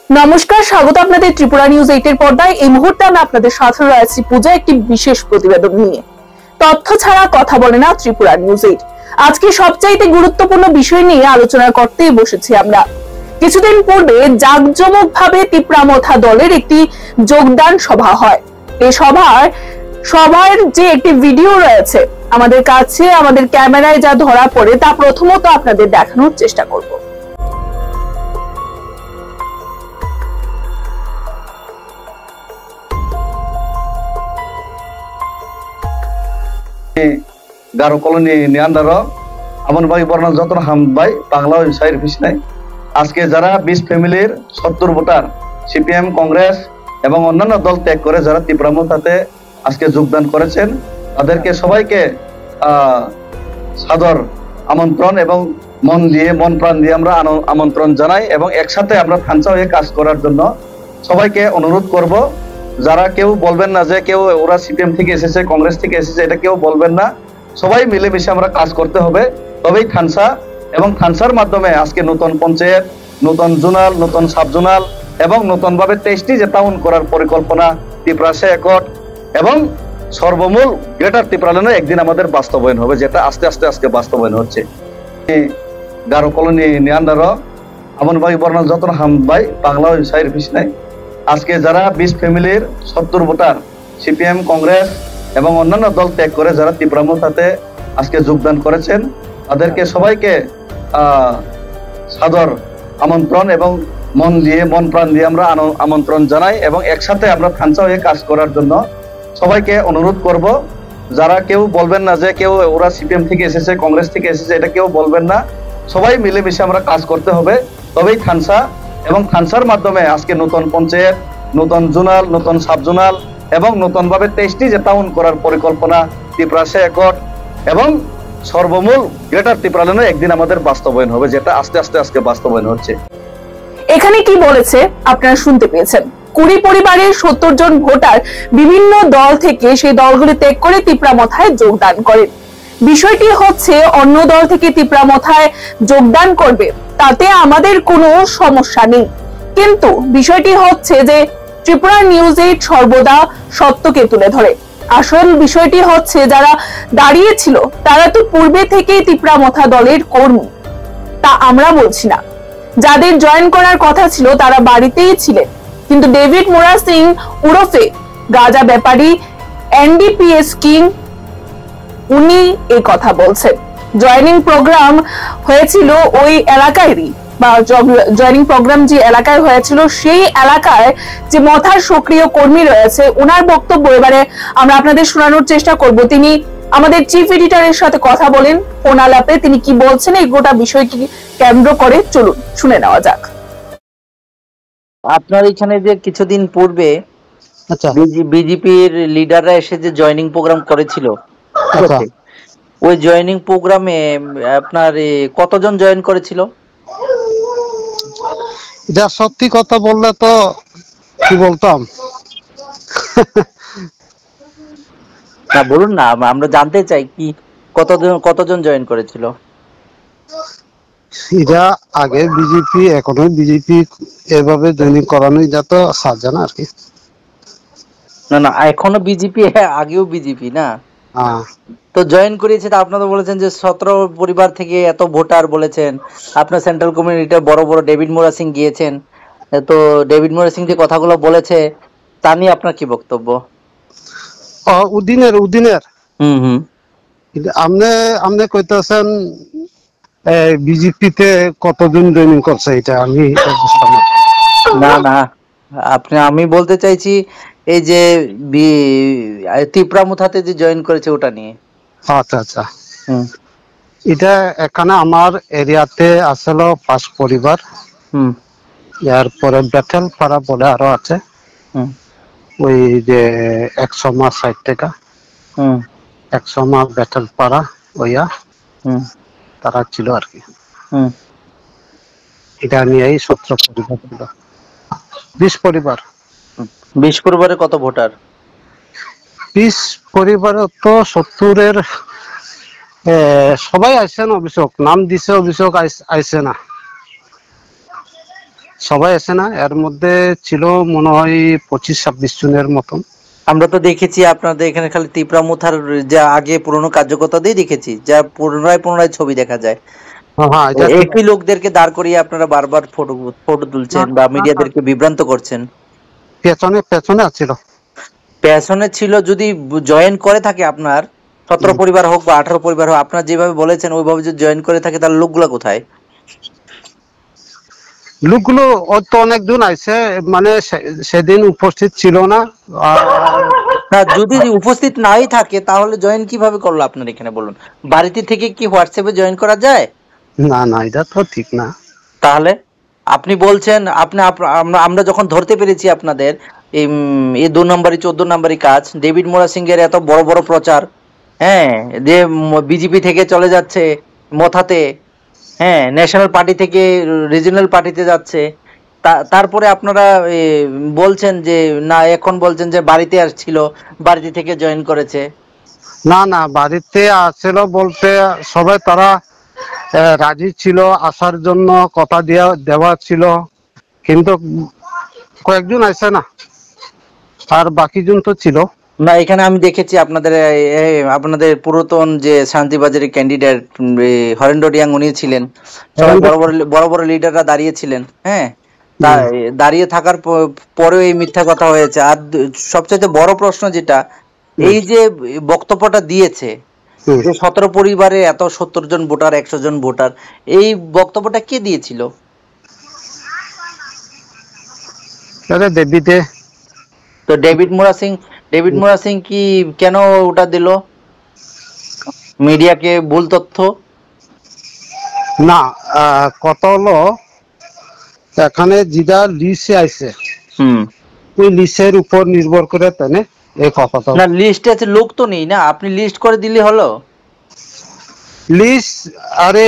নমস্কার, স্বাগত আপনাদের ত্রিপুরা নিউজ 8 এর পর্দায়। এই মুহূর্তে আমি আপনাদের সাথে রয়েছি পূজা একটি বিশেষ প্রতিবেদন নিয়ে। তথ্য ছাড়া কথা বলে না ত্রিপুরা নিউজ 8। আজকে সবচাইতে গুরুত্বপূর্ণ বিষয় নিয়ে আলোচনা করতেই বসেছি আমরা। কিছুদিন পূর্বে জাঁকজমকভাবে তিপ্রামথা দলের একটি যোগদান সভা হয়। এই সভার যে একটি ভিডিও রয়েছে আমাদের কাছে, আমাদের ক্যামেরায় যা ধরা পড়ে তা প্রথমত আপনাদের দেখানোর চেষ্টা করব। গারো কলোনি নিয়ান্দার আমন ভাই বর্ণ যতন হামবাই বাংলা সাইর ফিস নাই। আজকে যারা 20 ফ্যামিলির 70 ভোটার সিপিএম, কংগ্রেস এবং অন্যান্য দল ত্যাগ করে যারা তিপ্রামথাতে আজকে যোগদান করেছেন, তাদেরকে সবাইকে সাদর আমন্ত্রণ এবং মন প্রাণ দিয়ে আমরা আমন্ত্রণ জানাই এবং একসাথে আমরা থানচা হয়ে কাজ করার জন্য সবাইকে অনুরোধ করব। যারা কেউ বলবেন না যে কেউ ওরা সিপিএম থেকে এসেছে, কংগ্রেস থেকে এসেছে, এটা কেউ বলবেন না। সবাই মিলেমিশে আমরা কাজ করতে হবে, তবেই থানসা এবং থানসার মাধ্যমে আজকে নতুন পঞ্চায়েত, নতুন জোনাল, নতুন সাব জোনাল এবং নতুনভাবে 23টি যে টাউন করার পরিকল্পনা ত্রিপুরা একট এবং সর্বমূল গ্রেটার ত্রিপুরাল্যান্ডে একদিন আমাদের বাস্তবায়ন হবে, যেটা আস্তে আস্তে আজকে বাস্তবায়ন হচ্ছে। গারো কলোনি নিয়ান্দার আমন ভাই বর্ণ যতন হামবাই বাংলা সাইর ফিস নাই। আজকে যারা 20 ফ্যামিলির 70 ভোটার সিপিএম, কংগ্রেস এবং অন্যান্য দল ত্যাগ করে যারা তিপ্রামথাতে আজকে যোগদান করেছেন, তাদেরকে সবাইকে সাদর আমন্ত্রণ এবং মন প্রাণ দিয়ে আমরা আমন্ত্রণ জানাই এবং একসাথে আমরা থানচা হয়ে কাজ করার জন্য সবাইকে অনুরোধ করব। যারা কেউ বলবেন না যে কেউ ওরা সিপিএম থেকে এসেছে, কংগ্রেস থেকে এসেছে, এটা কেউ বলবেন না। সবাই মিলেমিশে আমরা কাজ করতে হবে, তবেই থানসা এবং থানসার মাধ্যমে আজকে নতুন পঞ্চায়েত, নতুন জোনাল, নতুন সাব জোনাল এবং নতুনভাবে 23টি যে টাউন করার পরিকল্পনা ত্রিপুরা একট এবং সর্বমূল গ্রেটার ত্রিপুরাল্যান্ডে একদিন আমাদের বাস্তবায়ন হবে, যেটা আস্তে আস্তে আজকে বাস্তবায়ন হচ্ছে। এখানে কি বলেছে আপনারা শুনতে পেয়েছেন। 20 পরিবারের 70 জন ভোটার বিভিন্ন দল থেকে সেই দলগুলি ত্যাগ করে তিপ্রামথায় যোগদান করেন। বিষয়টি হচ্ছে অন্য দল থেকে তিপ্রামথায় যোগদান করবে, তাতে আমাদের কোনো সমস্যা নেই, কিন্তু বিষয়টি হচ্ছে যে ত্রিপুরা নিউজ 8 সর্বদা সত্যকে তুলে ধরে। আসল বিষয়টি হচ্ছে যারা দাঁড়িয়েছিল তারা তো পূর্বে থেকেই তিপ্রামথা দলের কর্মী, তা আমরা বলছি না। যাদের জয়েন করার কথা ছিল তারা বাড়িতেই ছিলেন, কিন্তু ডেভিড মোরা সিং উরফে গাজা ব্যাপারী এনডিপিএস কিং উনি এই কথা বলছেন। জয়েনিং প্রোগ্রাম হয়েছিল ওই এলাকারই, বা জয়েনিং প্রোগ্রাম যে এলাকায় হয়েছিল সেই এলাকায় যে মথার সক্রিয় কর্মী রয়েছে, ওনার বক্তব্য এবারে আমরা আপনাদের শোনানোর চেষ্টা করব। তিনি আমাদের চিফ এডিটরের সাথে কথা বলেন ফোন আলাপে। তিনি কি বলছেন এই গোটা বিষয়টি কেন্দ্র করে, চলুন শুনে নেওয়া যাক। আপনার এখানে যে কিছুদিন পূর্বে বিজেপির লিডাররা এসে যে জয়েনিং প্রোগ্রাম করেছিল, ওই জয়েনিং প্রোগ্রামে আপনার কতজন জয়েন করেছিল? যা সত্যি কথা বললে তো কি বলতাম। না বলুন না, আমরা জানতে চাই কি কতজন জয়েন করেছিল। এটা আগে বিজেপি, এখনো বিজেপি এভাবে জয়েনিং করানোই যা তো সাজানা আর কি। না এখনো বিজেপি, আগেও বিজেপি না তো জয়েন করিয়েছে। তা আপনারা বলেছেন যে 17 পরিবার থেকে এত ভোটার বলেছেন। আপনার সেন্ট্রাল কমিউনিটির বড় ডেভিড মোরা সিং গিয়েছেন, তো ডেভিড মোরা সিং যে কথাগুলো বলেছে তা নিয়ে আপনার কি বক্তব্য? উদিনের আপনি কইতেছেন বিজেপিতে কতজন জয়েনিং করছে, এটা আমি না আমি বলতে চাইছি এই যে তিপ্রামথাতে যে জয়েন করেছে ওটা নিয়ে। আচ্ছা এটা এখানে আমার এরিয়াতে আসল 5 পরিবার। এরপরে বেটেল পাড়া বলে আরো আছে, ওই যে 100 মাস 60 টাকা 100 মাস বেটেল পাড়া ওইয়া তারা ছিল আর কি। এটা নিয়েই 17 পরিবার ছিল। 20 পরিবার। 20 পরিবারে কত ভোটার? 20 পরিবারে তো 70-এর সবাই আইছে না, অভিযোগ নাম দিছে, অভিযোগ আইছে না। সবাই আসে না, এর মধ্যে ছিল মনে হয় 25-26 জনের মতন। আমরা তো দেখেছি আপনাদের এখানে খালি তিপরা মুথার যা আগে পুরনো কার্যকর্তা দিয়ে দেখেছি, যা পুনরায় পুনরায় ছবি দেখা যায়। হ্যাঁ, এটা ঠিক। একই লোকদেরকে দাঁড় করিয়ে আপনারা বারবার ফটো ফটো তুলছেন বা মিডিয়াদেরকে বিভ্রান্ত করছেন। পেছনে পেছনে আছিল। পেছনে ছিল, যদি জয়েন করে থাকে আপনার 17 পরিবার হোক বা 18 পরিবার হোক, আপনার যেভাবে বলেছেন ওইভাবে যদি জয়েন করে থাকে, তাহলে লোকগুলা কোথায়? লোকগুলো তো অনেকজন আইছে, মানে সেদিন উপস্থিত ছিল না। না, যদি উপস্থিত নাই থাকে তাহলে জয়েন কিভাবে করলো আপনার এখানে বলুন? বাড়িতে থেকে কি হোয়াটসঅ্যাপে জয়েন করা যায়? না না, এটা তো ঠিক না। তাহলে আপনি বলছেন আমরা যখন ধরতে পেরেছি আপনাদের এই 2 নম্বরই 14 নম্বরই কাজ, ডেভিড মোরা সিং এর এত বড় বড় প্রচার, হ্যাঁ, যে বিজেপি থেকে চলে যাচ্ছে মথাতে, হ্যাঁ, ন্যাশনাল পার্টি থেকে রিজিওনাল পার্টিতে যাচ্ছে, তারপরে আপনারা বলছেন যে না, এখন বলছেন যে বাড়িতে আসছিল, বাড়িতে থেকে জয়েন করেছে। না না, বাড়িতে আসছিল বলতে সবাই তারা রাজি ছিল আসার জন্য, কথা দেওয়া ছিল, কিন্তু কয়েকজন আসে না, আর বাকিজন তো ছিল না, এখানে আমি দেখেছি আপনাদের পুরাতন যে শান্তিবাজারের ক্যান্ডিডেট হরেন্দ্র রিয়াং, উনি ছিলেন, সবাই বড় বড় লিডাররা দাঁড়িয়েছিলেন, হ্যাঁ, দাঁড়িয়ে থাকার পরেও এই মিথ্যা কথা হয়েছে। আর সবচেয়ে বড় প্রশ্ন যেটা, এই যে বক্তব্যটা দিয়েছে যে 17 পরিবারে এত 70 জন ভোটার, 100 জন ভোটার, এই বক্তব্যটা কে দিয়েছিল? দেবীতে। তো ডেভিড মোরা সিং কি কেন ওটা দিল মিডিয়াকে ভুল তথ্য? না, কথা হলো এখানে যেটা লিস্টে আইছে, ওই লিস্টের উপর নির্ভর করে তাই এই কথা। না, লিস্টে আছে, লোক তো নেই না, আপনি লিস্ট করে দিলে হলো। লিস্ট, আরে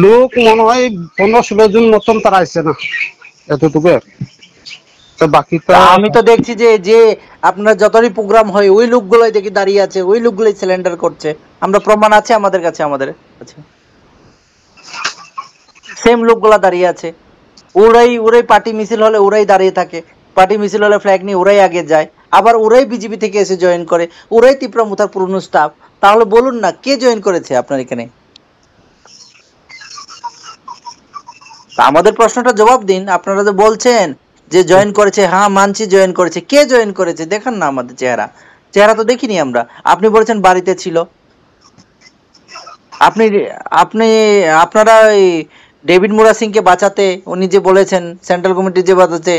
লোক মনে হয় 15-16 জন মতন তারা আইছে না, এতটুকু। তো বাকিটা আমি তো দেখছি যে আপনার যতই প্রোগ্রাম হয় ওই লোকগুলোই দেখি দাঁড়িয়ে আছে, ওই লোকগুলোই সিলিন্ডার করছে। আমরা প্রমাণ আছে আমাদের কাছে সেম লোকগুলা দাঁড়িয়ে আছে। ওরাই পার্টি মিছিল হলে ওরাই দাঁড়িয়ে থাকে, পার্টি মিছিল হলে ফ্ল্যাগ নিয়ে ওরাই আগে যায়, আবার ওরাই বিজেপি থেকে এসে জয়েন করে, ওরাই তিপ্রা মুথার পুরনো স্টাফ। তাহলে বলুন না, কে জয়েন করেছে আপনার এখানে? আমাদের প্রশ্নটা জবাব দিন। আপনারা তো বলছেন যে জয়েন করেছে, হ্যাঁ মানছি জয়েন করেছে, কে জয়েন করেছে দেখান না আমাদের চেহারা তো দেখিনি আমরা। আপনি বলেছেন বাড়িতে ছিল, আপনারা ডেভিড মোরা সিং কে বাঁচাতে, উনি যে বলেছেন সেন্ট্রাল কমিটি যে বাঁচাতে,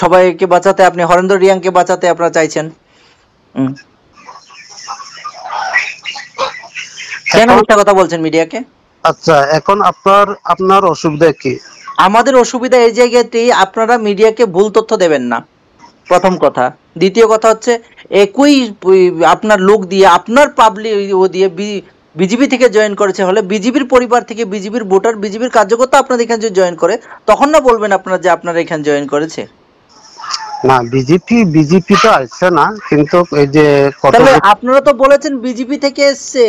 সবাইকে বাঁচাতে, আপনি হরেন্দ্র রিয়াং কে বাঁচাতে আপনারা চাইছেন। কেন মিথ্যা কথা বলছেন মিডিয়াকে? আচ্ছা, এখন আপনার অসুবিধা কি? আমাদের অসুবিধা এই জায়গাতেই, আপনারা মিডিয়াকে ভুল তথ্য দেবেন না, প্রথম কথা। দ্বিতীয় কথা হচ্ছে, একই আপনার লোক দিয়ে, আপনার পাবলিক দিয়ে বিজেপি থেকে জয়েন করেছে হলে, বিজেপির পরিবার থেকে, বিজেপির ভোটার, বিজেপির কার্যকর্তা আপনাদের এখানে যদি জয়েন করে, তখন না বলবেন আপনারা যে আপনারা এখানে জয়েন করেছে। না, বিজেপি তো আসছে না, কিন্তু এই যে আপনারা তো বলেছেন বিজেপি থেকে এসছে,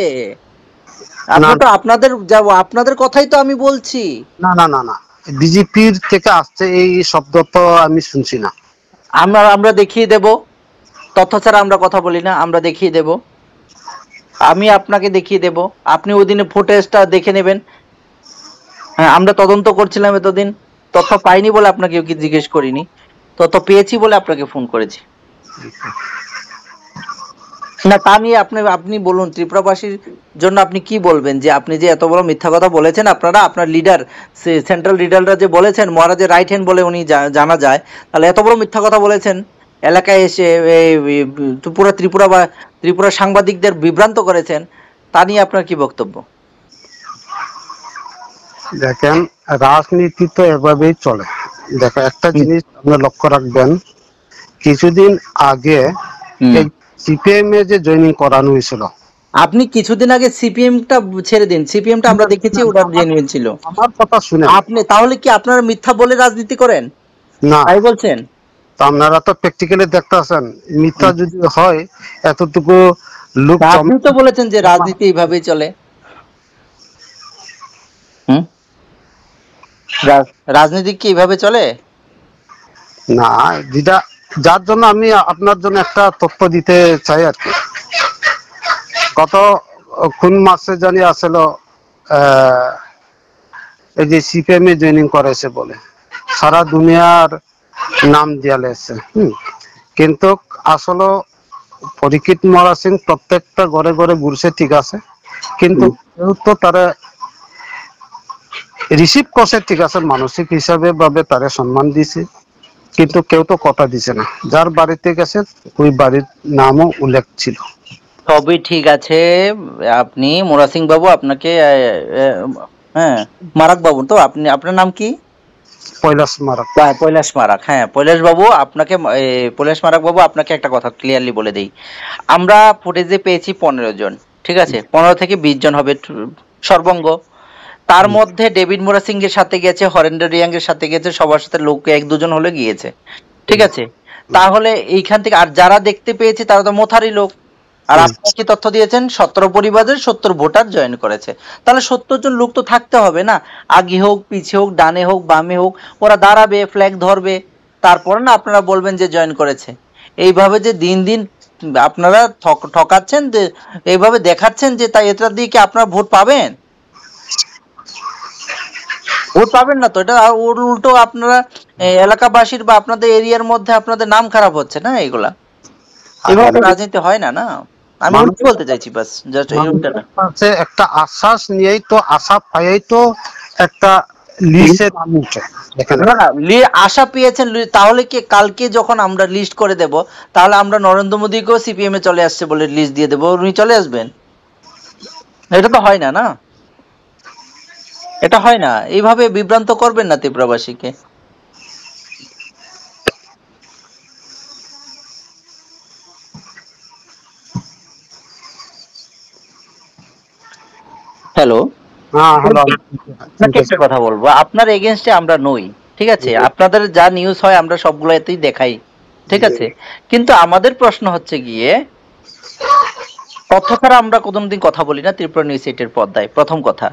আপনাদের কথাই তো আমি বলছি। না না না না, বিজেপির থেকে আসছে এই শব্দ তো আমি শুনছি না। আমরা দেখিয়ে দেব, তথ্য ছাড়া আমরা কথা বলি না, আমরা দেখিয়ে দেব, আমি আপনাকে দেখিয়ে দেব, আপনি ওই দিনে ফুটেজটা দেখে নেবেন। হ্যাঁ, আমরা তদন্ত করছিলাম এতদিন, তথ্য পাইনি বলে আপনাকে কি জিজ্ঞেস করিনি, তথ্য পেয়েছি বলে আপনাকে ফোন করেছি। না, তা নিয়ে আপনি বলুন, ত্রিপুরাবাসীর জন্য আপনি কি বলবেন, যে আপনি যে এত বড় মিথ্যা কথা বলেছেন, আপনার লিডার, সেন্ট্রাল লিডাররা যে বলেছেন মহারাজের রাইট হ্যান্ড বলে উনি জানা যায়, তাহলে এত বড় মিথ্যা কথা বলেছেন, এলাকায় এসে পুরো ত্রিপুরা সাংবাদিকদের বিভ্রান্ত করেছেন, তা নিয়ে আপনার কি বক্তব্য? দেখেন, রাজনীতি তো এভাবেই চলে। দেখো, একটা জিনিস আপনি লক্ষ্য রাখবেন, কিছুদিন আগে সিপিএম এ যে জয়েনিং করানো হয়েছিল, আপনি কিছুদিন আগে সিপিএমটা ছেড়ে দিন, সিপিএমটা আমরা দেখেছি ওটা জেনুইন ছিল। আমার কথা শুনে আপনি তাহলে কি আপনারা মিথ্যা বলে রাজনীতি করেন? না, তাই বলছেন? আপনারা তো প্র্যাকটিক্যালি দেখতেছেন, মিথ্যা যদি হয় এতটুকু লোক। আপনি তো বলেছেন যে রাজনীতি এইভাবেই চলে। রাজনীতি কি এভাবে চলে? না, যেটা যার জন্য আমি আপনার জন্য একটা তথ্য দিতে চাই আর কি। গত কোন মাসে জানি আসলে এই যে সিপিএম এ জয়েনিং করেছে বলে সারা দুনিয়ার নাম দিয়া লেছে, কিন্তু আসলে পরীক্ষিত মরা সিং প্রত্যেকটা ঘরে ঘরে ঘুরছে, ঠিক আছে, কিন্তু কেউ তো তারা রিসিভ করছে, ঠিক আছে, মানসিক হিসাবে ভাবে তারা সম্মান দিছে, কিন্তু কেউ তো কথা দিছে না। যার বাড়িতে গেছে ওই বাড়ির নামও উল্লেখ ছিল। সবই ঠিক আছে, আপনি মোরা সিং বাবু আপনাকে হ্যাঁ মারাক বাবু তো আপনি, আপনার নাম কি? পৈলাস মারাক। পৈলাস মারাক, হ্যাঁ পৈলাস বাবু আপনাকে পৈলাস মারাক বাবু আপনাকে একটা কথা ক্লিয়ারলি বলে দেই। আমরা ফুটেজে পেয়েছি 15 জন, ঠিক আছে, 15 থেকে 20 জন হবে সর্বঙ্গ। তার মধ্যে ডেভিড মোরা সিং এর সাথে গেছে, হরেন্দ্র রিয়াং এর সাথে গেছে, সবার সাথে লোক 1-2 জন হলে গিয়েছে, ঠিক আছে। তাহলে এইখান থেকে আর যারা দেখতে পেয়েছে তারা তো মোথারি লোক। আর আপনারা কি তথ্য দিয়েছেন 17 পরিবারের 70 ভোটার জয়েন করেছে, তাহলে 70 জন লোক তো থাকতে হবে না? আগে হোক পিছে হোক ডানে হোক বামে হোক ওরা দাঁড়াবে, ফ্ল্যাগ ধরবে, তারপরে না আপনারা বলবেন যে জয়েন করেছে। এইভাবে যে দিন দিন আপনারা ঠকাচ্ছেন, যে এইভাবে দেখাচ্ছেন যে তাই এটা দিয়ে কি আপনারা ভোট পাবেন? ভোট পাবেন না তো, এটা উল্টো আপনারা এলাকাবাসীর বা আপনাদের এরিয়ার মধ্যে আপনাদের নাম খারাপ হচ্ছে না। এগুলা এভাবে রাজনীতি হয় না। না আমি কি বলতে চাইছি বাস জাস্ট এইটা না, একটা আশ্বাস নিয়েই তো, আশা পাইই তো একটা লিস্টে নাম উঠে। আশা পেয়েছেন, তাহলে কি কালকে যখন আমরা লিস্ট করে দেব তাহলে আমরা নরেন্দ্র মোদীকেও সিপিএম এ চলে আসছে বলে লিস্ট দিয়ে দেবো, উনি চলে আসবেন? এটা তো হয় না, না এটা হয় না। এইভাবে বিভ্রান্ত করবেন না ত্রিপুরাবাসীকে। হ্যালো, আপনাকে একটা কথা বলবো, আপনার এগেনস্টে আমরা নই, ঠিক আছে, আপনাদের যা নিউজ হয় আমরা সবগুলোতেই দেখাই, ঠিক আছে, কিন্তু আমাদের প্রশ্ন হচ্ছে গিয়ে তথ্য ছাড়া আমরা কোনোদিন কথা বলি না ত্রিপুরা নিউজ 8-এর পর্দায়, প্রথম কথা।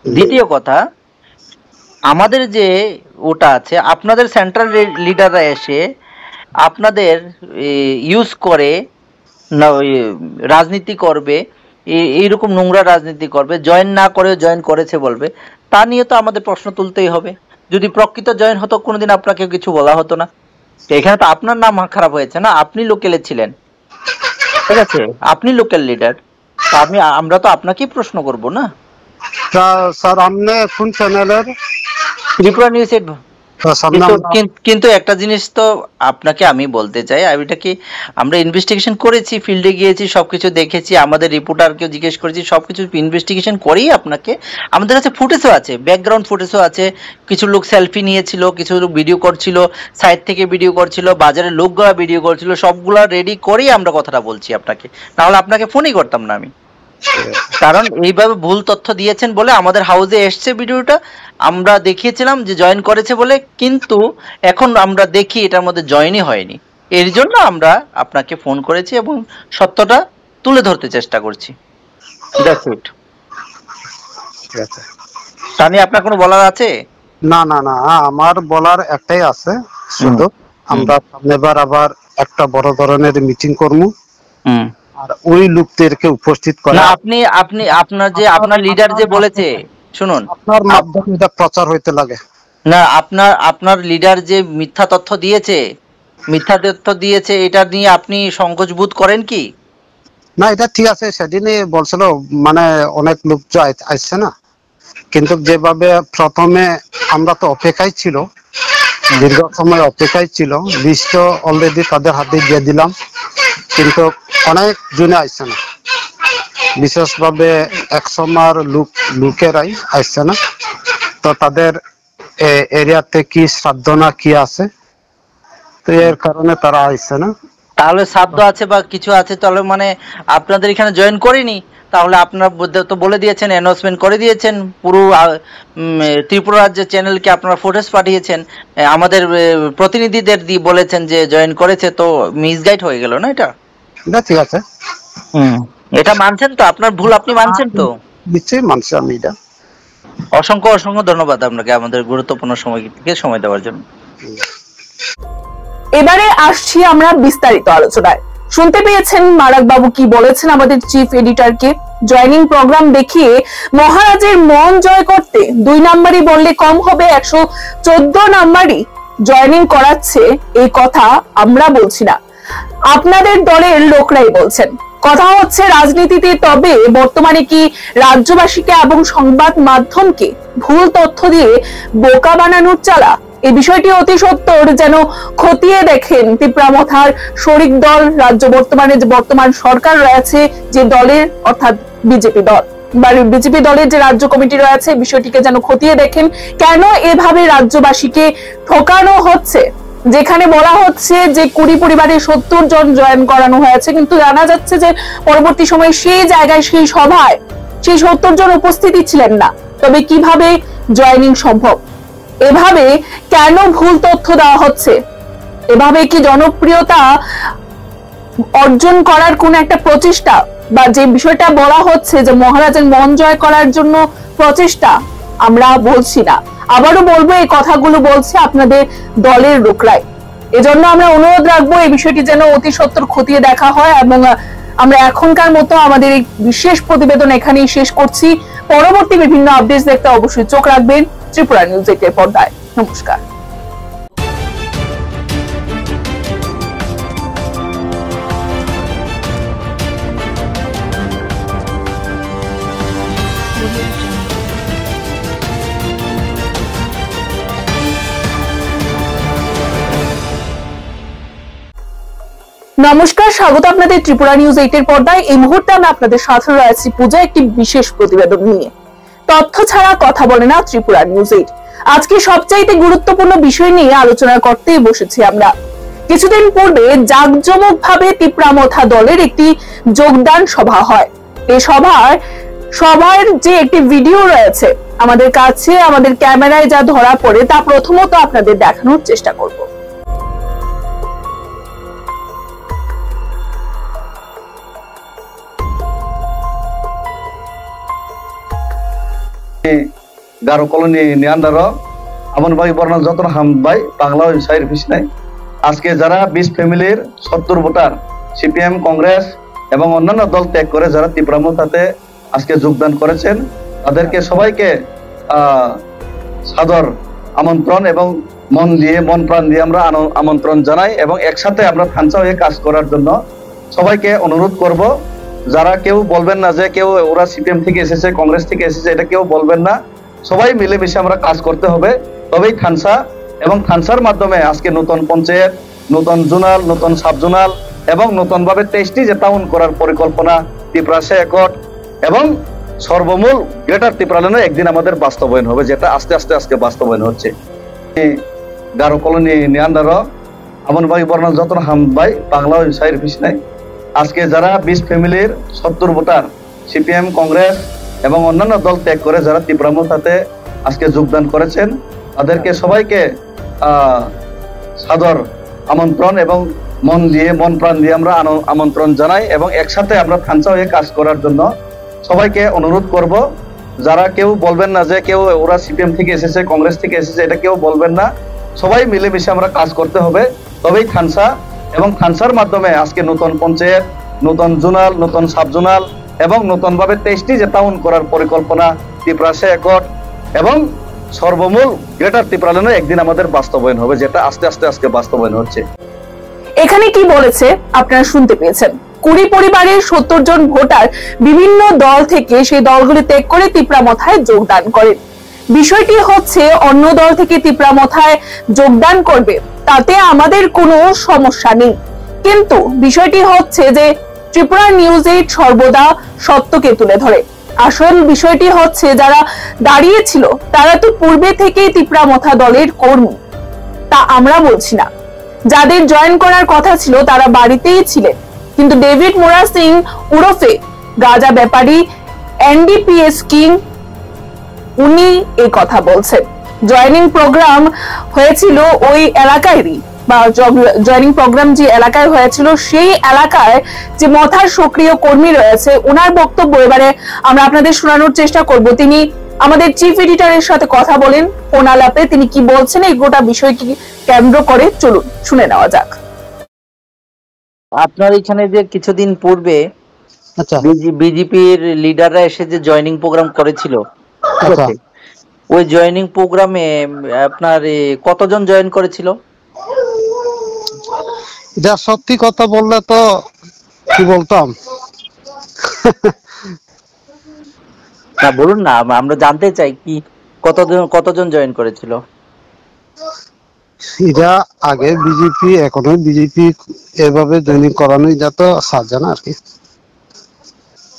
দ্বিতীয় কথা, আমাদের যে ওটা আছে, আপনাদের সেন্ট্রাল লিডাররা এসে আপনাদের ইউজ করে রাজনীতি করবে, এইরকম নোংরা রাজনীতি করবে, জয়েন না করে জয়েন করেছে বলবে, তা নিয়ে তো আমাদের প্রশ্ন তুলতেই হবে। যদি প্রকৃত জয়েন হতো কোনোদিন আপনাকে কিছু বলা হতো না। এখানে তো আপনার নাম খারাপ হয়েছে না, আপনি লোকেলে ছিলেন, ঠিক আছে, আপনি লোকাল লিডার, আমরা তো আপনাকেই প্রশ্ন করব না। স্যার আপনি কোন চ্যানেলের? ত্রিপুরা নিউজ 8। কিন্তু একটা জিনিস তো আপনাকে আমি বলতে চাই, এটা কি আমরা ইনভেস্টিগেশন করেছি, ফিল্ডে গিয়েছি, সবকিছু দেখেছি, আমাদের রিপোর্টারকেও জিজ্ঞেস করেছি, সবকিছু ইনভেস্টিগেশন করেই আপনাকে, আমাদের কাছে ফুটেজও আছে, ব্যাকগ্রাউন্ড ফুটেজও আছে, কিছু লোক সেলফি নিয়েছিল, কিছু লোক ভিডিও করছিল, সাইড থেকে ভিডিও করছিল, বাজারের লোকগুলা ভিডিও করছিল, সবগুলা রেডি করেই আমরা কথাটা বলছি আপনাকে, তাহলে আপনাকে ফোনই করতাম না আমি। কারণ এইভাবে ভুল তথ্য দিয়েছেন বলে আমাদের হাউসে এসছে ভিডিওটা, আমরা দেখিয়েছিলাম যে জয়েন করেছে বলে, কিন্তু এখন আমরা দেখি এটার মধ্যে জয়েনই হয়নি, এর জন্য আমরা আপনাকে ফোন করেছি এবং সত্যটা তুলে ধরতে চেষ্টা করছি। That's it. তানি আপনার কোনো বলার আছে? না না না, আমার বলার একটাই আছে, শুধু আমরা সামনেবার আবার একটা বড় ধরনের মিটিং করব, আর ওই লোকদেরকে উপস্থিত করা। না আপনি আপনার লিডার যে বলেছে, শুনুন, আপনার মাধ্যমে এটা প্রচার হইতে লাগে না, আপনার লিডার যে মিথ্যা তথ্য দিয়েছে এটা নিয়ে আপনি সংকোচ বোধ করেন কি? না, এটা ঠিক আছে, সেদিনই বলছিল, মানে অনেক লোক আসছে না, কিন্তু যেভাবে প্রথমে আমরা তো অপেক্ষায় ছিল, দীর্ঘ সময় অপেক্ষায় ছিল, লিস্ট অলরেডি তাদের হাতে দিয়ে দিলাম, কিন্তু অনেক জনে আসছে না, বিশেষভাবে একসময় লোকেরাই আসছে না, তো তাদের এরিয়াতে কি সাধনা কি আছে, তো এর কারণে তারা আসছে না। তাহলে সাধ্য আছে বা কিছু আছে, তাহলে মানে আপনাদের এখানে জয়েন করেনি, তাহলে আপনারা তো বলে দিয়েছেন, অ্যানাউন্সমেন্ট করে দিয়েছেন, পুরো ত্রিপুরা রাজ্যের চ্যানেলকে আপনারা ফুটেজ পাঠিয়েছেন, আমাদের প্রতিনিধিদের দিয়ে বলেছেন যে জয়েন করেছে, তো মিসগাইড হয়ে গেল না এটা? ঠিক আছে, এটা মানছেন তো? আপনার ভুল আপনি মানছেন তো? নিশ্চয়ই মানছি আমি এটা। অসংখ্য অসংখ্য ধন্যবাদ আপনাকে আমাদের গুরুত্বপূর্ণ সময় দেওয়ার জন্য। এবারে আসছি আমরা বিস্তারিত আলোচনায়। শুনতে পেয়েছেন মারাক বাবু কি বলেছেন আমাদের চিফ এডিটরকে। জয়নিং প্রোগ্রাম দেখিয়ে মহারাজের মন জয় করতে 2 নাম্বারই বললে কম হবে, 114 নাম্বারই জয়নিং করাচ্ছে, এই কথা আমরা বলছি না, আপনাদের দলের লোকরাই বলছেন। কথা হচ্ছে রাজনীতিতে, তবে বর্তমানে কি রাজ্যবাসীকে এবং সংবাদ মাধ্যমকে ভুল তথ্য দিয়ে বোকা বানানোর চালা? এই বিষয়টি অতি সত্বর যেন খতিয়ে দেখেন তিপ্রামথার শরিক দল, রাজ্য বর্তমানে যে বর্তমান সরকার রয়েছে যে দলের, অর্থাৎ বিজেপি দল বা বিজেপি দলের যে রাজ্য কমিটি রয়েছে, বিষয়টিকে যেন খতিয়ে দেখেন কেন এভাবে রাজ্যবাসীকে ঠকানো হচ্ছে। যেখানে বলা হচ্ছে যে 20 পরিবারের 70 জন জয়েন করানো হয়েছে, কিন্তু জানা যাচ্ছে যে পরবর্তী সময়ে সেই জায়গায় সেই সভায় সেই 70 জন উপস্থিতি ছিলেন না। তবে কিভাবে জয়েনিং সম্ভব? এভাবে কেন ভুল তথ্য দেওয়া হচ্ছে? এভাবে কি জনপ্রিয়তা অর্জন করার কোন একটা প্রচেষ্টা, বা যে বিষয়টা বলা হচ্ছে যে মহারাজের মন জয় করার জন্য প্রচেষ্টা, আমরা বলছি না, আবারও বলবো এই কথাগুলো বলছে আপনাদের দলের লোকরাই। এজন্য আমরা অনুরোধ রাখবো এই বিষয়টি যেন অতি সত্বর খতিয়ে দেখা হয়। এবং আমরা এখনকার মতো আমাদের এই বিশেষ প্রতিবেদন এখানেই শেষ করছি। পরবর্তী বিভিন্ন আপডেট দেখতে অবশ্যই চোখ রাখবেন ত্রিপুরা নিউজ 8 এর পর্দায়। নমস্কার। নমস্কার, স্বাগত আপনাদের ত্রিপুরা নিউজ 8 এর পর্দায়। এই মুহূর্তে আমরা আপনাদের সাথে রয়েছি পূজা একটি বিশেষ প্রতিবেদন নিয়ে। তথ্য ছাড়া কথা বলে না ত্রিপুরা নিউজ 8। আজকে সবচাইতে গুরুত্বপূর্ণ বিষয় নিয়ে আলোচনা করতে বসেছি আমরা। কিছুদিন পূর্বে জাঁকজমকভাবে তিপ্রামথা দলের একটি যোগদান সভা হয়। এই সভার যে একটি ভিডিও রয়েছে আমাদের কাছে, আমাদের ক্যামেরায় যা ধরা পড়ে তা প্রথমত আপনাদের দেখানোর চেষ্টা করব। গারো কলোনি নিয়ান্ডার আমন ভাই বর্ণাল যতন হাম ভাই বাংলা সাইর ফিস নাই। আজকে যারা 20 ফ্যামিলির 70 ভোটার সিপিএম, কংগ্রেস এবং অন্যান্য দল ত্যাগ করে যারা তিপ্রামথাতে আজকে যোগদান করেছেন, তাদেরকে সবাইকে সাদর আমন্ত্রণ এবং মন দিয়ে, মন প্রাণ দিয়ে আমরা আমন্ত্রণ জানাই এবং একসাথে আমরা ফাঞ্চা হয়ে কাজ করার জন্য সবাইকে অনুরোধ করব। যারা কেউ বলবেন না যে কেউ ওরা সিপিএম থেকে এসেছে, কংগ্রেস থেকে এসেছে, এটা কেউ বলবেন না। সবাই মিলেমিশে আমরা কাজ করতে হবে, তবেই থানসা এবং থানসার মাধ্যমে আজকে নতুন পঞ্চায়েত, নতুন জোনাল, নতুন সাব জোনাল এবং নতুন ভাবে 23টি যে টাউন করার পরিকল্পনা ত্রিপুরা একট এবং সর্বমূল গ্রেটার ত্রিপুরা একদিন আমাদের বাস্তবায়ন হবে, যেটা আস্তে আস্তে আজকে বাস্তবায়ন হচ্ছে। গারো কলোনি নিয়ান্ডার আমন ভাই বর্ণাল যতন হাম ভাই বাংলা সাইর ফিস নাই। আজকে যারা 20 ফ্যামিলির 70 ভোটার সিপিএম, কংগ্রেস এবং অন্যান্য দল ত্যাগ করে যারা তিপ্রামথাতে আজকে যোগদান করেছেন, তাদেরকে সবাইকে সাদর আমন্ত্রণ এবং মন দিয়ে, মন প্রাণ দিয়ে আমরা আমন্ত্রণ জানাই এবং একসাথে আমরা ফাঞ্চা হয়ে কাজ করার জন্য সবাইকে অনুরোধ করব। যারা কেউ বলবেন না যে কেউ ওরা সিপিএম থেকে এসেছে, কংগ্রেস থেকে এসেছে, এটা কেউ বলবেন না। সবাই মিলেমিশে আমরা কাজ করতে হবে, তবেই থানসা এবং থানসার মাধ্যমে আজকে নতুন পঞ্চায়েত, নতুন জোনাল, নতুন সাব জোনাল এবং নতুন ভাবে 23টি যে টাউন করার পরিকল্পনা ত্রিপুরা একট এবং সর্বমূল গ্রেটার ত্রিপুরা একদিন আমাদের বাস্তবায়ন হবে, যেটা আস্তে আস্তে আজকে বাস্তবায়ন হচ্ছে। এখানে কি বলেছে আপনারা শুনতে পেয়েছেন। 20 পরিবারের 70 জন ভোটার বিভিন্ন দল থেকে সেই দলগুলি ত্যাগ করে তিপ্রামথায় যোগদান করেন। বিষয়টি হচ্ছে অন্য দল থেকে তিপ্রামথায় যোগদান করবে, তাতে আমাদের কোনো সমস্যা নেই, কিন্তু বিষয়টি হচ্ছে যে ত্রিপুরা নিউজ 8 সর্বদা সত্যকে তুলে ধরে। আসল বিষয়টি হচ্ছে যারা দাঁড়িয়েছিল তারা তো পূর্বে থেকেই তিপ্রামথা দলের কর্মী, তা আমরা বলছি না। যাদের জয়েন করার কথা ছিল তারা বাড়িতেই ছিলেন, কিন্তু ডেভিড মোরা সিং উরফে গাজা ব্যাপারী এনডিপিএস কিং উনি এই কথা বলছেন। জয়েনিং প্রোগ্রাম হয়েছিল ওই এলাকারই, বা জয়েনিং প্রোগ্রাম যে এলাকায় হয়েছিল সেই এলাকায় যে মথার সক্রিয় কর্মী রয়েছে, ওনার বক্তব্য এবারে আমরা আপনাদের শোনানোর চেষ্টা করব। তিনি আমাদের চিফ এডিটরের সাথে কথা বলেন। ফোন আলাপে তিনি কি বলছেন এই গোটা বিষয়টি কেন্দ্র করে চলুন শুনে নেওয়া যাক। আপনার এখানে যে কিছুদিন পূর্বে আচ্ছা বিজেপির লিডাররা এসে যে জয়েনিং প্রোগ্রাম করেছিল, ঠিক আচ্ছা আছে, ওই জয়েনিং প্রোগ্রামে আপনার কতজন জয়েন করেছিল? যা সত্যি কথা বললে তো কি বলতাম। না বলুন না, আমরা জানতে চাই কি কতজন জয়েন করেছিল। এরা আগে বিজেপি, এখনো বিজেপি, এভাবে জয়েনিং করানো যা তো সাজা না আর কি।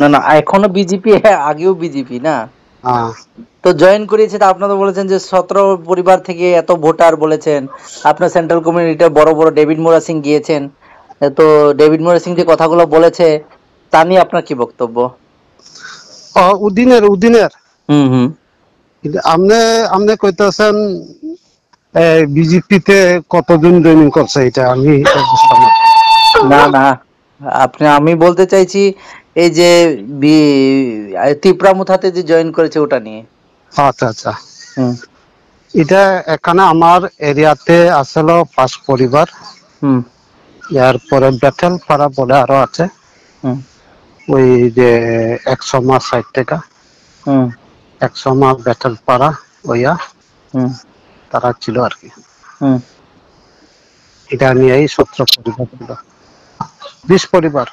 না না, এখনো বিজেপি, আগেও বিজেপি না। হ্যাঁ তো জয়েন করিয়েছে, তা আপনারা বলেছেন যে 17 পরিবার থেকে এত ভোটার বলেছেন। আপনার সেন্ট্রাল কমিউনিটির বড় বড় ডেভিড মোরা সিং গিয়েছেন, তো ডেভিড মোরা সিং যে কথাগুলো বলেছে তা নিয়ে আপনার কি বক্তব্য? উদিনের হুম হুম। আপনি আপনি কইতেছেন বিজেপিতে কতজন জয়েনিং করছে, এটা আমি বুঝতাম না। না না, আমি বলতে চাইছি এই যে তিপ্রামুথাতে যে জয়েন করেছে ওটা নিয়ে। আচ্ছা আচ্ছা, হুম এটা এখানে আমার এরিয়াতে আসলে 5 পরিবার। হুম এরপরে বেথেল পাড়া বলে আরো আছে, হুম ওই যে 100 মাস সাইড থেকে হুম 100 মাস বেথেল পাড়া ওইয়া হুম তারা ছিল আর কি। হুম। এটা নিয়েই 17 পরিবার ছিল, 20 পরিবার।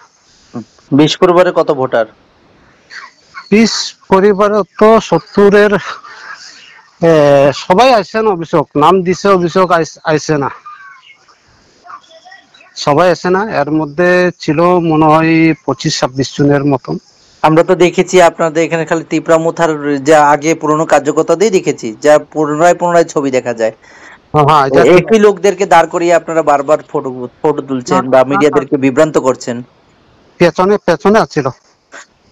20 পরিবারে কত ভোটার? 20 পরিবারে তো 70-এর সবাই আইসে না, অভিযোগ নাম দিছে, অভিযোগ আইসে না, সবাই আসে না। এর মধ্যে ছিল মনে হয় 25-26 জনের মতন। আমরা তো দেখেছি আপনাদের এখানে খালি তিপ্রামুথার যা আগে পুরনো কার্যকর্তা দিয়ে দেখেছি, যা পুনরায় ছবি দেখা যায়। হ্যাঁ এটা একই লোকদেরকে দাঁড় করিয়ে আপনারা বারবার ফটো তুলছেন বা মিডিয়াদেরকে বিভ্রান্ত করছেন। পেছনে পেছনে আছিল,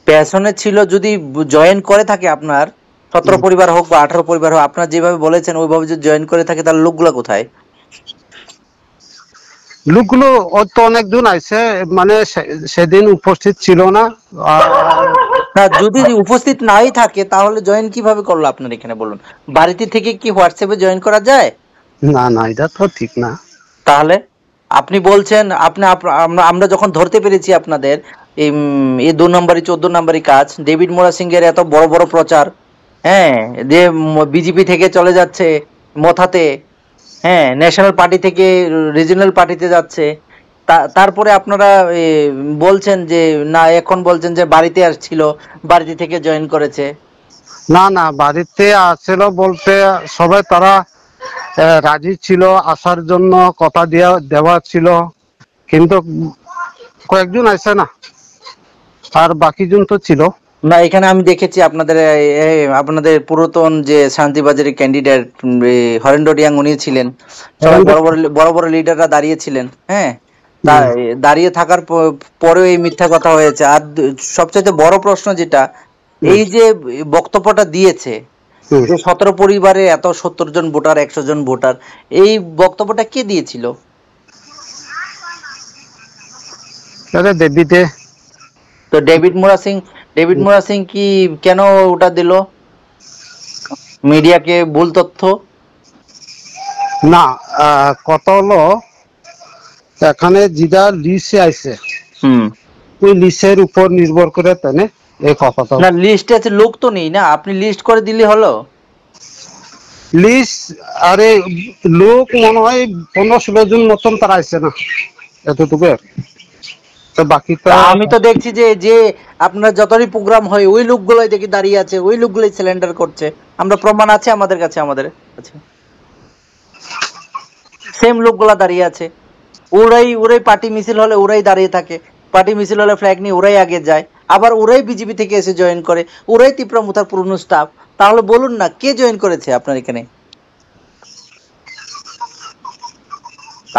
পেছনে ছিল, যদি জয়েন করে থাকে আপনার 17 পরিবার হোক বা 18 পরিবার হোক, আপনার যেভাবে বলেছেন ওইভাবে যদি জয়েন করে থাকে তাহলে লোকগুলো কোথায়? লোকগুলো তো অনেকজন আইছে, মানে সেদিন উপস্থিত ছিল না। না, যদি উপস্থিত নাই থাকে তাহলে জয়েন কিভাবে করলো আপনার এখানে বলুন? বাড়িতে থেকে কি হোয়াটসঅ্যাপে জয়েন করা যায়? না না, এটা তো ঠিক না। তাহলে আপনি বলছেন আমরা যখন ধরতে পেরেছি আপনাদের এই 2 নম্বরই 14 নম্বরই কাজ, ডেভিড মোরা সিং এর এত বড় বড় প্রচার, হ্যাঁ, যে বিজেপি থেকে চলে যাচ্ছে মথাতে, হ্যাঁ, ন্যাশনাল পার্টি থেকে রিজিওনাল পার্টিতে যাচ্ছে, তারপরে আপনারা বলছেন যে না, এখন বলছেন যে বাড়িতে আসছিল, বাড়িতে থেকে জয়েন করেছে। না না, বাড়িতে আসছিল বলতে সবাই তারা রাজি ছিল আসার জন্য, কথা দেওয়া ছিল, কিন্তু কয়েকজন আইসে না, আর বাকিজন তো ছিল না, এখানে আমি দেখেছি আপনাদের পুরাতন যে শান্তিবাজারের ক্যান্ডিডেট হরেন্দ্র রিয়াং উনি ছিলেন, সবাই বড় বড় লিডাররা দাঁড়িয়েছিলেন, হ্যাঁ, দাঁড়িয়ে থাকার পরেও এই মিথ্যা কথা হয়েছে। আর সবচেয়ে বড় প্রশ্ন যেটা, এই যে বক্তব্যটা দিয়েছে যে 17 পরিবারে এত 70 জন ভোটার, 100 জন ভোটার, এই বক্তব্যটা কে দিয়েছিল? দেবীতে। তো ডেভিড মোরা সিং কি কেন ওটা দিল মিডিয়াকে ভুল তথ্য? না, কথা হলো এখানে যেটা লিস্টে আইছে, ওই লিস্টের উপর নির্ভর করে তাই এই কথাটা। না, লিস্টে আছে, লোক তো নেই না, আপনি লিস্ট করে দিলে হলো। লিস্ট, আরে লোক মনে হয় 15-16 জন মতন তারা আইছে না, এতটুকু। তো বাকিটা আমি তো দেখছি যে আপনার যতই প্রোগ্রাম হয় ওই লোকগুলোই দেখি দাঁড়িয়ে আছে, ওই লোকগুলোই সিলিন্ডার করছে। আমরা প্রমাণ আছে আমাদের কাছে সেম লোকগুলা দাঁড়িয়ে আছে। ওরাই পার্টি মিছিল হলে ওরাই দাঁড়িয়ে থাকে, পার্টি মিছিল হলে ফ্ল্যাগ নিয়ে ওরাই আগে যায়, আবার ওরাই বিজেপি থেকে এসে জয়েন করে, ওরাই তিপ্রামুথার পুরনো স্টাফ। তাহলে বলুন না, কে জয়েন করেছে আপনার এখানে?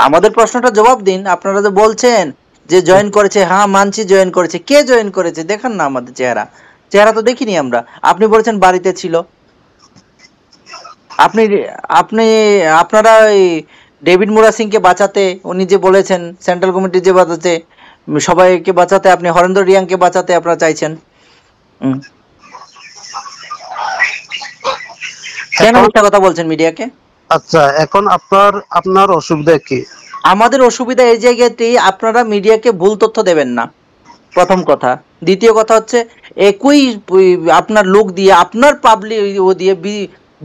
আমাদের প্রশ্নটা জবাব দিন। আপনারা যে বলছেন যে জয়েন করেছে, হ্যাঁ মানছি জয়েন করেছে, কে জয়েন করেছে দেখান না আমাদের চেহারা তো দেখিনি আমরা। আপনি বলেছেন বাড়িতে ছিল, আপনারা ডেভিড মোরা সিং কে বাঁচাতে, উনি যে বলেছেন সেন্ট্রাল কমিটি যে বাঁচাতে, সবাইকে বাঁচাতে, আপনি হরেন্দ্র রিয়াংকে বাঁচাতে আপনারা চাইছেন। কেন মিথ্যা কথা বলছেন মিডিয়াকে? আচ্ছা, এখন আপনার অসুবিধা কি? আমাদের অসুবিধা এই জায়গাতেই, আপনারা মিডিয়াকে ভুল তথ্য দেবেন না, প্রথম কথা। দ্বিতীয় কথা হচ্ছে একই আপনার লোক দিয়ে, আপনার পাবলিক ও দিয়ে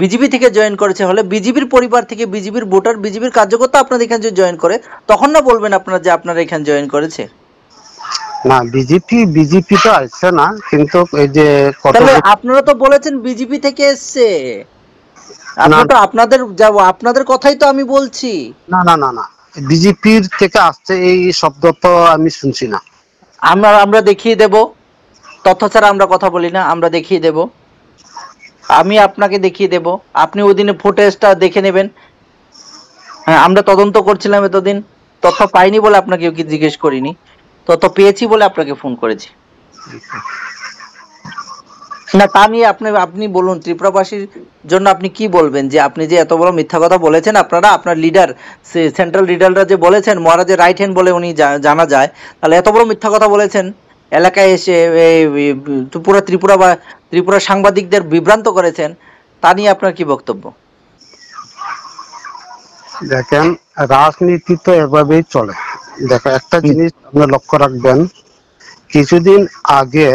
বিজেপি থেকে জয়েন করেছে, হলে বিজেপির পরিবার থেকে, বিজেপির ভোটার, বিজেপির কার্যকর্তা আপনাদের এখানে যদি জয়েন করে, তখন না বলবেন আপনারা যে আপনারা এখানে জয়েন করেছে। না, বিজেপি তো আসছে না, কিন্তু এই যে তাহলে আপনারা তো বলেছেন বিজেপি থেকে এসছে, আপনাদের কথাই তো আমি বলছি। না না না না, বিজেপির থেকে আসছে এই শব্দ তো আমি শুনছি না। আমরা দেখিয়ে দেব, তথ্য ছাড়া আমরা কথা বলি না, আমরা দেখিয়ে দেব, আমি আপনাকে দেখিয়ে দেব, আপনি ওই দিনে ফুটেজটা দেখে নেবেন। হ্যাঁ, আমরা তদন্ত করছিলাম এতদিন, তথ্য পাইনি বলে আপনাকে কি জিজ্ঞেস করিনি, তথ্য পেয়েছি বলে আপনাকে ফোন করেছি। না, তা নিয়ে আপনি বলুন, ত্রিপুরাবাসীর জন্য আপনি কি বলবেন, যে আপনি যে এত বড় মিথ্যা কথা বলেছেন, আপনার লিডার, সেন্ট্রাল লিডাররা যে বলেছেন মহারাজের রাইট হ্যান্ড বলে উনি জানা যায়, তাহলে এত বড় মিথ্যা কথা বলেছেন, এলাকায় এসে পুরো ত্রিপুরা সাংবাদিকদের বিভ্রান্ত করেছেন, তা নিয়ে আপনার কি বক্তব্য? দেখেন, রাজনীতি তো এভাবেই চলে। দেখো, একটা জিনিস আপনি লক্ষ্য রাখবেন, কিছুদিন আগে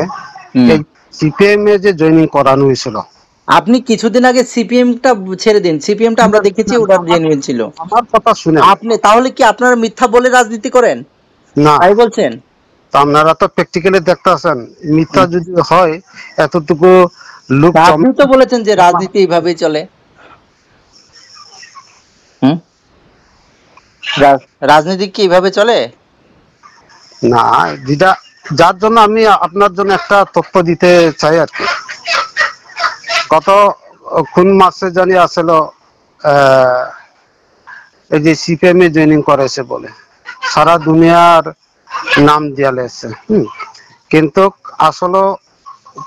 সিপিএম এ যে জয়েনিং করানো হয়েছিল, আপনি কিছুদিন আগে সিপিএমটা ছেড়ে দিন, সিপিএমটা আমরা দেখেছি ওটা জেনুইন ছিল। আমার কথা শুনে আপনি তাহলে কি আপনারা মিথ্যা বলে রাজনীতি করেন? না, তাই বলছেন? তো আপনারা তো প্র্যাকটিক্যালি দেখতেছেন, মিথ্যা যদি হয় এতটুকু লোক। আপনি তো বলেছেন যে রাজনীতি এইভাবেই চলে। রাজনীতি কি এইভাবে চলে? না, যেটা যার জন্য আমি আপনার জন্য একটা তথ্য দিতে চাই আর কি। গত কোন মাসে জানি আসলে এই যে সিপিএম এ জয়েনিং করেছে বলে সারা দুনিয়ার নাম দিয়া লেছে, কিন্তু আসলে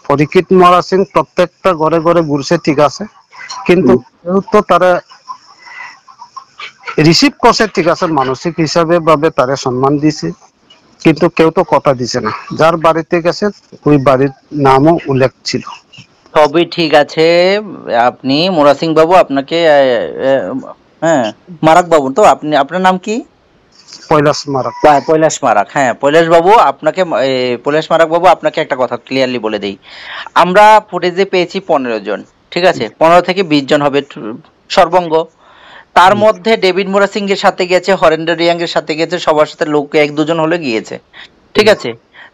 পরীক্ষিত মরা সিং প্রত্যেকটা ঘরে ঘরে ঘুরছে, ঠিক আছে, কিন্তু কেউ তো তারা রিসিভ করছে, ঠিক আছে, মানসিক হিসাবে ভাবে তারা সম্মান দিছে, কিন্তু কেউ তো কথা দিছে না। যার বাড়িতে গেছে ওই বাড়ির নামও উল্লেখ ছিল। সবই ঠিক আছে, আপনি মোরা সিং বাবু, আপনাকে হ্যাঁ মারাক বাবু তো, আপনার নাম কি? পৈলাস মারাক। পৈলাস মারাক, হ্যাঁ পৈলাস বাবু, পৈলাস মারাক বাবু, আপনাকে একটা কথা ক্লিয়ারলি বলে দেই, আমরা ফুটেজে পেয়েছি 15 জন, ঠিক আছে, 15 থেকে 20 জন হবে সর্বঙ্গ। তার মধ্যে ডেভিড মোরা সিং এর সাথে গেছে, হরেন্দ্র রিয়াং এর সাথে গেছে, সবার সাথে লোক 1-2 জন হলে গিয়েছে, ঠিক আছে।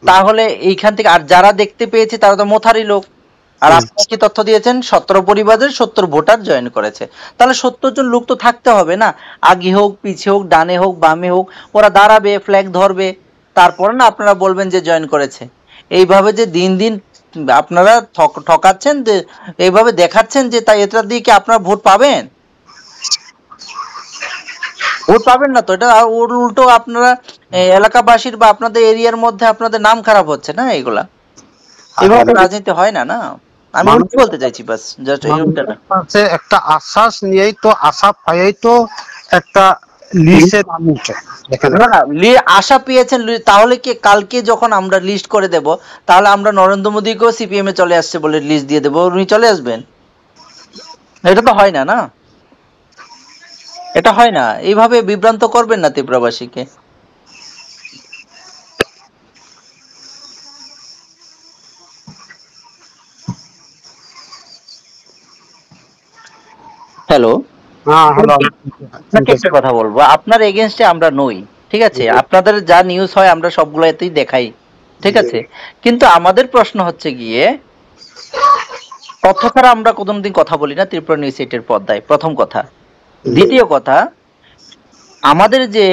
তাহলে এইখান থেকে আর যারা দেখতে পেয়েছে তারা তো মোথারি লোক। আর আপনারা কি তথ্য দিয়েছেন 17 পরিবারের 70 ভোটার জয়েন করেছে, তাহলে 70 জন লোক তো থাকতে হবে না, আগে হোক পিছে হোক ডানে হোক বামে হোক, ওরা দাঁড়াবে, ফ্ল্যাগ ধরবে, তারপরে না আপনারা বলবেন যে জয়েন করেছে। এইভাবে যে দিন দিন আপনারা ঠকাচ্ছেন, এইভাবে দেখাচ্ছেন যে তাই এটা দিয়ে কি আপনারা ভোট পাবেন? ভোট পাবেন না তো, এটা উল্টো আপনারা এলাকাবাসীর বা আপনাদের এরিয়ার মধ্যে আপনাদের নাম খারাপ হচ্ছে না, এগুলা এভাবে রাজনীতি হয় না। না, আমি বলতে চাইছি বাস, জাস্ট একটা আশ্বাস নিয়েই তো, আশা পাইই তো একটা লিস্টে নাম উঠে। আশা পেয়েছেন, তাহলে কি কালকে যখন আমরা লিস্ট করে দেব, তাহলে আমরা নরেন্দ্র মোদীকেও সিপিএম এ চলে আসছে বলে লিস্ট দিয়ে দেবো, উনি চলে আসবেন? এটা তো হয় না, না এটা হয় না, এইভাবে বিভ্রান্ত করবেন না ত্রিপুরাবাসীকে। হ্যালো, আপনাকে একটা কথা বলবো, আপনার এগেইনস্টে আমরা নই, ঠিক আছে, আপনাদের যা নিউজ হয় আমরা সবগুলোতেই দেখাই, ঠিক আছে, কিন্তু আমাদের প্রশ্ন হচ্ছে গিয়ে তথ্য ছাড়া আমরা কোনোদিন কথা বলি না ত্রিপুরা নিউজ 8 এর পর্দায়, প্রথম কথা। দ্বিতীয় কথা, আমাদের যে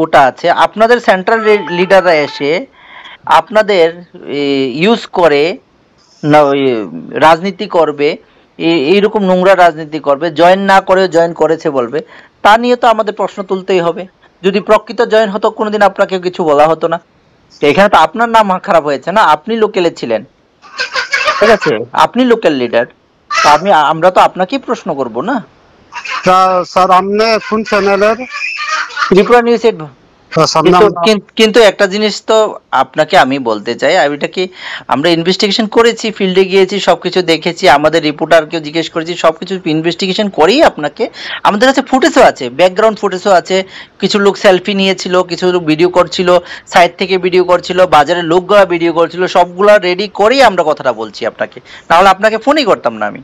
ওটা আছে, আপনাদের সেন্ট্রাল লিডাররা এসে আপনাদের ইউজ করে রাজনীতি করবে, এইরকম নোংরা রাজনীতি করবে, জয়েন না করে জয়েন করেছে বলবে, তা নিয়ে তো আমাদের প্রশ্ন তুলতেই হবে। যদি প্রকৃত জয়েন হতো কোনোদিন আপনাকে কিছু বলা হতো না। এখানে তো আপনার নাম খারাপ হয়েছে না, আপনি লোকেলে ছিলেন, ঠিক আছে, আপনি লোকাল লিডার, আমরা তো আপনাকেই প্রশ্ন করব না। স্যার, আপনি কোন চ্যানেলের? ত্রিপুরা নিউজ 8। কিন্তু একটা জিনিস তো আপনাকে আমি বলতে চাই, এটা কি আমরা ইনভেস্টিগেশন করেছি, ফিল্ডে গিয়েছি, সবকিছু দেখেছি, আমাদের রিপোর্টারকে জিজ্ঞেস করেছি, সবকিছু ইনভেস্টিগেশন করেই আপনাকে, আমাদের কাছে ফুটেজও আছে, ব্যাকগ্রাউন্ড ফুটেজও আছে, কিছু লোক সেলফি নিয়েছিল, কিছু লোক ভিডিও করছিল, সাইড থেকে ভিডিও করছিল, বাজারে লোকগুলা ভিডিও করছিল, সবগুলা রেডি করেই আমরা কথাটা বলছি আপনাকে, নাহলে আপনাকে ফোনই করতাম না আমি।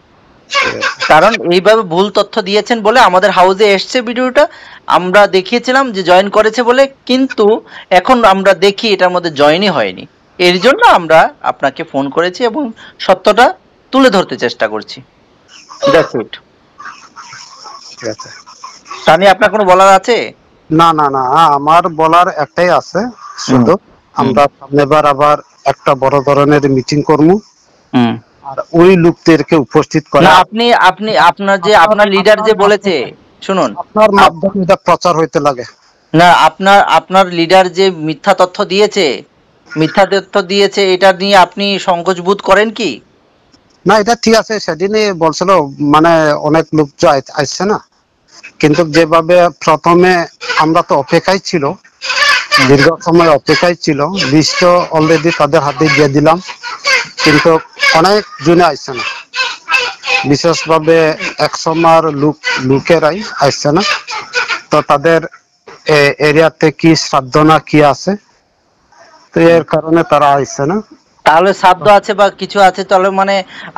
কারণ এইভাবে ভুল তথ্য দিয়েছেন বলে আমাদের হাউসে এসছে ভিডিওটা, আমরা দেখিয়েছিলাম যে জয়েন করেছে বলে, কিন্তু এখন আমরা দেখি এটার মধ্যে জয়েনই হয়নি, এর জন্য আমরা আপনাকে ফোন করেছি এবং সত্যটা তুলে ধরতে চেষ্টা করছি। তানি আপনার কোনো বলার আছে? না না না, আমার বলার একটাই আছে, শুধু আমরা সামনেবার আবার একটা বড় ধরনের মিটিং করবো, আর ওই লোকদেরকে উপস্থিত করা। আপনি আপনি আপনার যে আপনার লিডার যে বলেছে, শুনুন, আপনার মাধ্যমে এটা প্রচার হইতে লাগে না, আপনার লিডার যে মিথ্যা তথ্য দিয়েছে এটা নিয়ে আপনি সংকোচ বোধ করেন কি? না, এটা ঠিক আছে, সেদিনই বলছিল, মানে অনেক লোক আসছে না, কিন্তু যেভাবে প্রথমে আমরা তো অপেক্ষায় ছিল, দীর্ঘ সময় অপেক্ষায় ছিল, লিস্ট অলরেডি তাদের হাতে দিয়ে দিলাম, কিন্তু অনেক জনে আসছে না, বিশেষভাবে একসময়ের লোকেরাই আসছে না, তো তাদের এরিয়াতে কি শ্রাদ্ধ না কি আছে, তো এর কারণে তারা আসছে না। তাহলে শ্রাদ্ধ আছে বা কিছু আছে, তাহলে মানে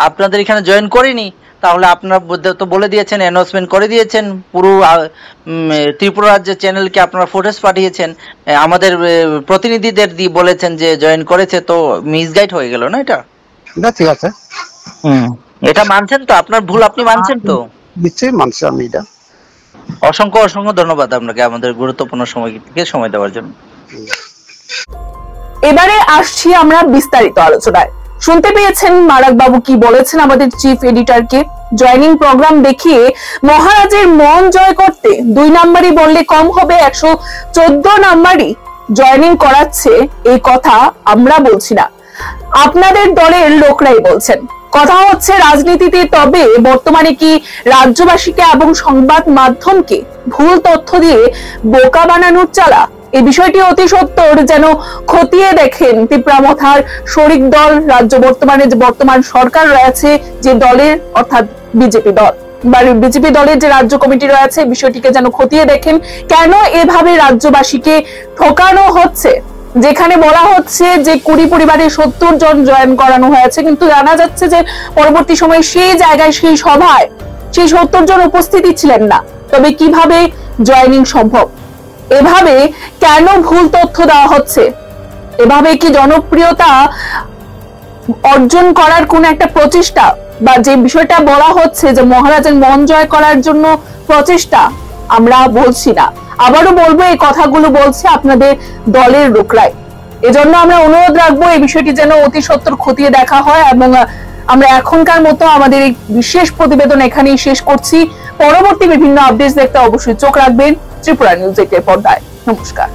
আপনাদের এখানে জয়েন করেনি, তাহলে আপনার তো বলে দিয়েছেন, অ্যানাউন্সমেন্ট করে দিয়েছেন, পুরো ত্রিপুরা রাজ্যের চ্যানেলকে আপনারা ফুটেজ পাঠিয়েছেন, আমাদের প্রতিনিধিদের দিয়ে বলেছেন যে জয়েন করেছে, তো মিসগাইড হয়ে গেল না এটা? ঠিক আছে, এটা মানছেন তো? আপনার ভুল আপনি মানছেন তো? নিশ্চয়ই মানছি আমি এটা। অসংখ্য অসংখ্য ধন্যবাদ আপনাকে আমাদের গুরুত্বপূর্ণ সময় থেকে সময় দেওয়ার জন্য। এবারে আসছি আমরা বিস্তারিত আলোচনায়। শুনতে পেয়েছেন মারাক বাবু কি বলেছেন আমাদের চিফ এডিটরকে। জয়নিং প্রোগ্রাম দেখিয়ে মহারাজের মন জয় করতে 2 নাম্বারই বললে কম হবে, 114 নাম্বারই জয়নিং করাচ্ছে, এই কথা আমরা বলছি না, আপনাদের দলের লোকরাই বলছেন। কথা হচ্ছে রাজনীতিতে, তবে বর্তমানে কি রাজ্যবাসীকে এবং সংবাদ মাধ্যমকে ভুল তথ্য দিয়ে বোকা বানানোর চালা? এই বিষয়টি অতি সত্বর যেন খতিয়ে দেখেন ত্রিপুরামথার শরিক দল, রাজ্য বর্তমান সরকার রয়েছে যে দলের, অর্থাৎ বিজেপি দল বা বিজেপি দলের যে রাজ্য কমিটি রয়েছে, বিষয়টিকে যেন খতিয়ে দেখেন কেন এভাবে রাজ্যবাসীকে ঠকানো হচ্ছে। যেখানে বলা হচ্ছে যে 20 পরিবারে 70 জন জয়েন করানো হয়েছে, কিন্তু জানা যাচ্ছে যে পরবর্তী সময়ে সেই জায়গায়, সেই সভায় সেই 70 জন উপস্থিতি ছিলেন না। তবে কিভাবে জয়েনিং সম্ভব? এভাবে কেন ভুল তথ্য দেওয়া হচ্ছে? এভাবে কি জনপ্রিয়তা অর্জন করার কোন একটা প্রচেষ্টা, বা যে বিষয়টা বলা হচ্ছে যে মহারাজের মন জয় করার জন্য প্রচেষ্টা, আমরা বলছি না, আবারও বলবো, এই কথাগুলো বলছে আপনাদের দলের লোকরাই। এজন্য আমরা অনুরোধ রাখবো এই বিষয়টি যেন অতি সত্বর খতিয়ে দেখা হয়, এবং আমরা এখনকার মতো আমাদের এই বিশেষ প্রতিবেদন এখানেই শেষ করছি। পরবর্তী বিভিন্ন আপডেট দেখতে অবশ্যই চোখ রাখবেন ত্রিপুরা নিউজ 8 এর পর্দায়। নমস্কার।